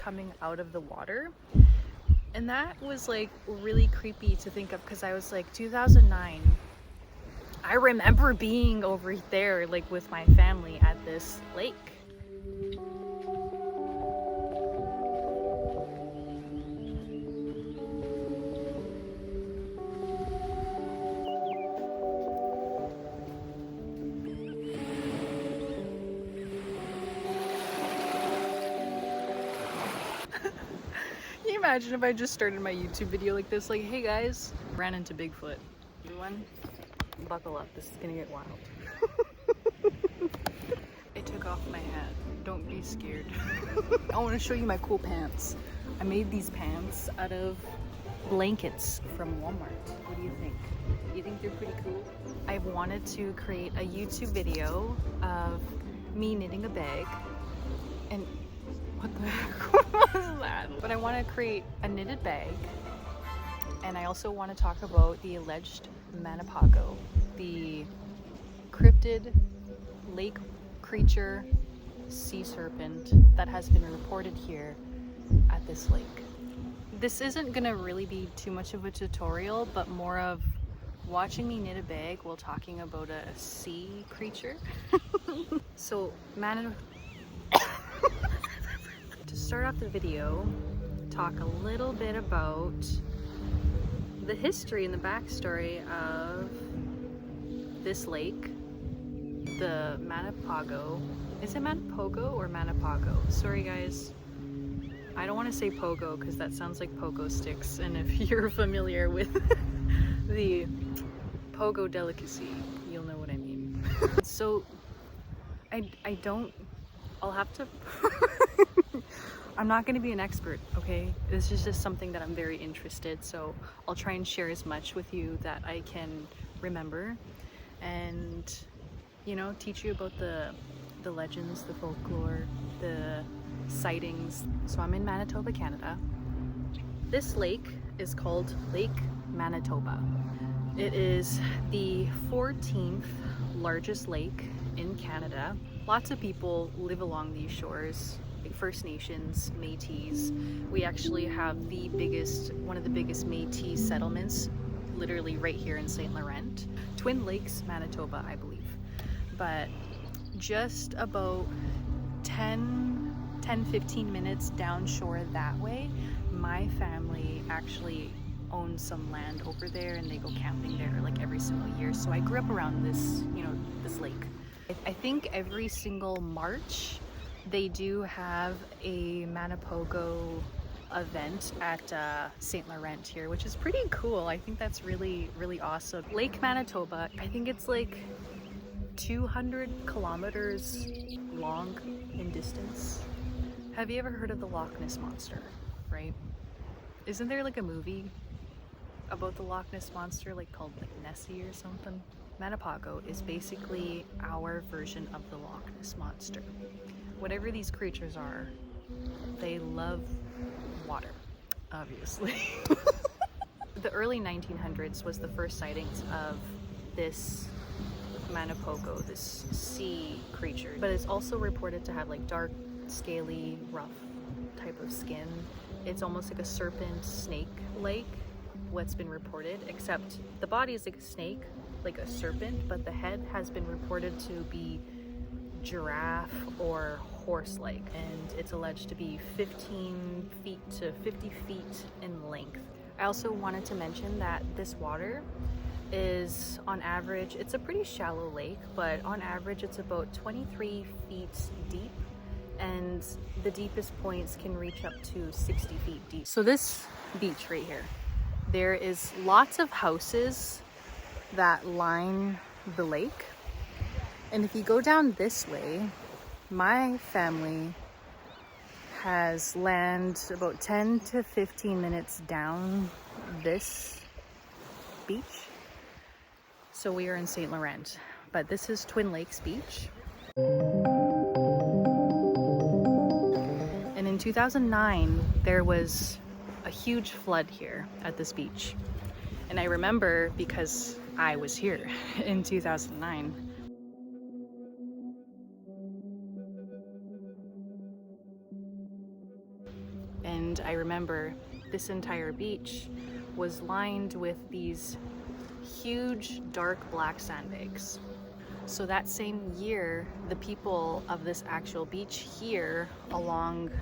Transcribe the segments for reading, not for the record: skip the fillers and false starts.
coming out of the water. And that was like really creepy to think of, because I was like 2009. I remember being over there like with my family at this lake. Can you imagine if I just started my YouTube video like this? Like, hey guys, ran into Bigfoot. You want? Buckle up, this is gonna get wild. I took off my hat. Don't be scared. I want to show you my cool pants. I made these pants out of blankets from Walmart. What do you think? You think they're pretty cool? I wanted to create a YouTube video of me knitting a bag. And what the heck was that? But I want to create a knitted bag. And I also want to talk about the alleged Manipogo, the cryptid lake creature sea serpent that has been reported here at this lake. This isn't gonna really be too much of a tutorial, but more of watching me knit a bag while talking about a sea creature. So to start off the video, talk a little bit about the history and the backstory of this lake, the Manipogo. Is it Manipogo or Manipogo? Sorry guys, I don't want to say pogo because that sounds like pogo sticks, and if you're familiar with the pogo delicacy, you'll know what I mean. So I'll have to I'm not going to be an expert, okay? This is just something that I'm very interested, so I'll try and share as much with you that I can remember, and you know, teach you about the legends, the folklore, the sightings. So I'm in Manitoba, Canada. This lake is called Lake Manitoba. It is the 14th largest lake in Canada. Lots of people live along these shores. First Nations, Métis. We actually have one of the biggest Métis settlements literally right here in St. Laurent. Twin Lakes, Manitoba, I believe. But just about 10-15 minutes downshore that way, my family actually owns some land over there, and they go camping there like every single year. So I grew up around this, you know, this lake. I think every single March they do have a Manipogo event at St. Laurent here, which is pretty cool. I think that's really, really awesome. Lake Manitoba, I think it's like 200 kilometers long in distance. Have you ever heard of the 𝘍𝘰𝘭𝘮 monster, right? Isn't there like a movie about the 𝘍𝘰𝘭𝘮 monster, like called like Nessie or something? Manipogo is basically our version of the 𝘍𝘰𝘭𝘮 monster. Whatever these creatures are, they love water, obviously. The early 1900s was the first sightings of this Manipogo, this sea creature. But it's also reported to have like dark, scaly, rough type of skin. It's almost like a serpent snake-like, what's been reported, except the body is like a snake, like a serpent, but the head has been reported to be giraffe or horse-like, and it's alleged to be 15 feet to 50 feet in length. I also wanted to mention that this water is on average, it's a pretty shallow lake, but on average it's about 23 feet deep, and the deepest points can reach up to 60 feet deep. So this beach right here, there is lots of houses that line the lake. And if you go down this way, my family has land about 10 to 15 minutes down this beach. So we are in St. Laurent, but this is Twin Lakes Beach. And in 2009, there was a huge flood here at this beach. And I remember because I was here in 2009. And I remember this entire beach was lined with these huge dark black sandbags. So that same year, the people of this actual beach here along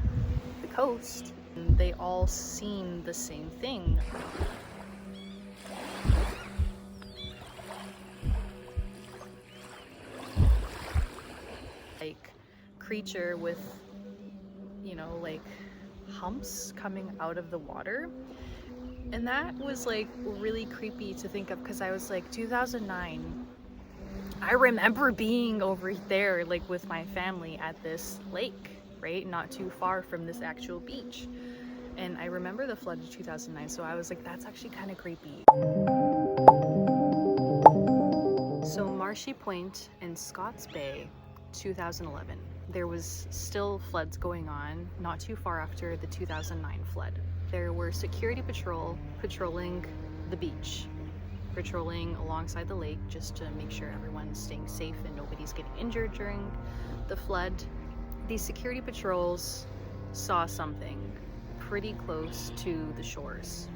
the coast, they all seen the same thing. Like creature with, you know, like humps coming out of the water. And that was like really creepy to think of, because I was like, 2009, I remember being over there like with my family at this lake, right, not too far from this actual beach. And I remember the flood of 2009, so I was like, that's actually kind of creepy. So Marshy Point and Scotts Bay, 2011. There was still floods going on not too far after the 2009 flood. There were security patrolling the beach, patrolling alongside the lake just to make sure everyone's staying safe and nobody's getting injured during the flood. These security patrols saw something pretty close to the shores,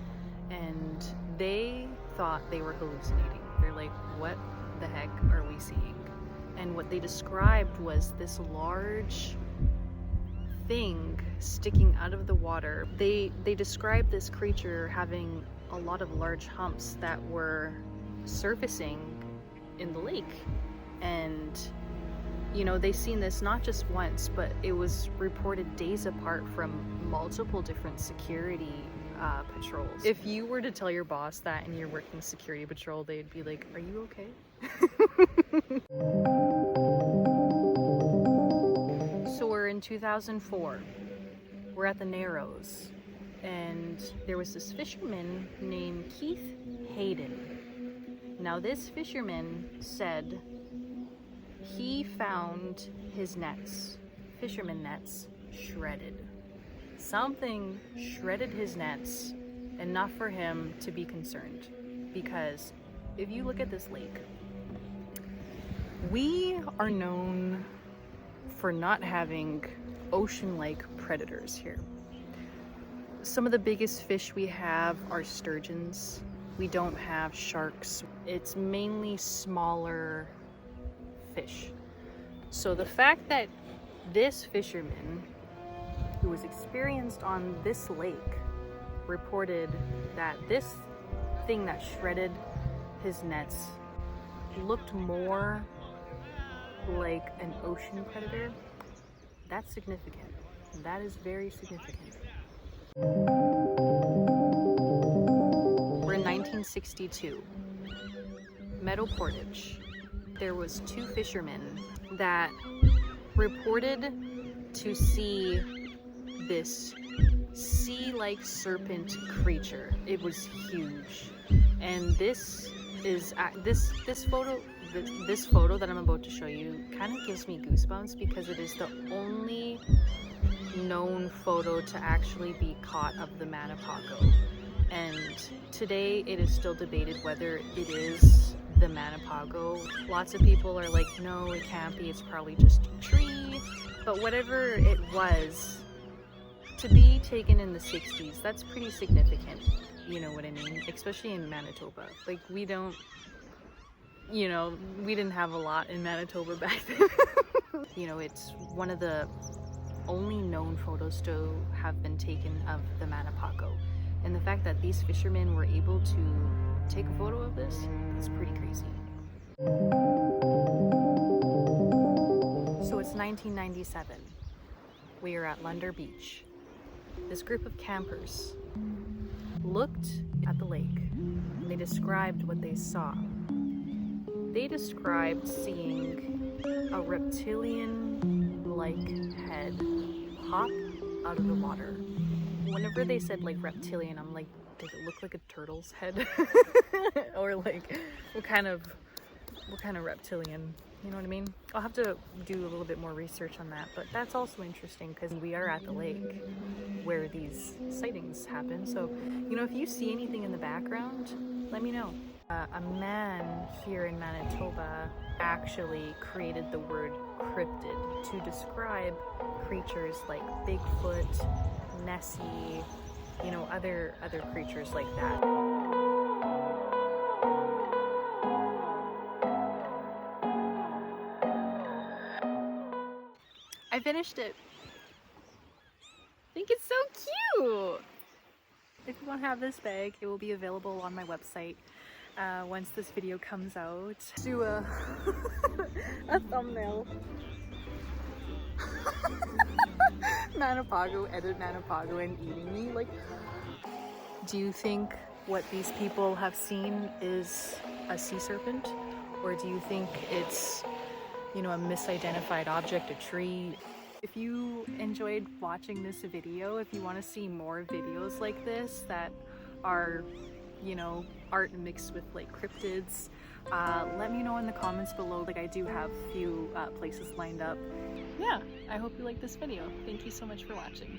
and they thought they were hallucinating. They're like, what the heck are we seeing? And what they described was this large thing sticking out of the water. They described this creature having a lot of large humps that were surfacing in the lake. And you know, they seen this not just once, but it was reported days apart from multiple different security patrols. If you were to tell your boss that and you're working security patrol, they'd be like, are you okay? So we're in 2004. We're at the Narrows, and there was this fisherman named Keith Hayden. Now this fisherman said he found his nets, fisherman nets, shredded. Something shredded his nets, enough for him to be concerned. Because if you look at this lake, we are known for not having ocean-like predators here. Some of the biggest fish we have are sturgeons. We don't have sharks. It's mainly smaller fish. So the fact that this fisherman, who was experienced on this lake, reported that this thing that shredded his nets looked more like an ocean predator, that's significant. That is very significant. We're in 1962, Meadow Portage. There was two fishermen that reported to see this sea-like serpent creature. It was huge, and this photo that I'm about to show you kind of gives me goosebumps, because it is the only known photo to actually be caught of the Manipogo. And today it is still debated whether it is the Manipogo. Lots of people are like, no, it can't be, it's probably just a tree. But whatever it was, to be taken in the 60s, that's pretty significant. You know what I mean? Especially in Manitoba. Like, we don't, you know, we didn't have a lot in Manitoba back then. You know, it's one of the only known photos to have been taken of the Manipogo. And the fact that these fishermen were able to take a photo of this is pretty crazy. So it's 1997. We are at Lunder Beach. This group of campers looked at the lake and they described what they saw. They described seeing a reptilian-like head pop out of the water. Whenever they said like reptilian, I'm like, did it look like a turtle's head? Or like, what kind of reptilian? You know what I mean? I'll have to do a little bit more research on that, but that's also interesting because we are at the lake where these sightings happen. So, you know, if you see anything in the background, let me know. A man here in Manitoba actually created the word cryptid to describe creatures like Bigfoot, Nessie, you know, other creatures like that. I finished it. I think it's so cute. If you want to have this bag, it will be available on my website once this video comes out. Do a thumbnail. Manipogo, edit Manipogo and eating me. Like, do you think what these people have seen is a sea serpent? Or do you think it's, you know, a misidentified object, a tree? If you enjoyed watching this video, if you want to see more videos like this that are, you know, art mixed with like cryptids, let me know in the comments below. Like, I do have a few places lined up. Yeah, I hope you like this video. Thank you so much for watching.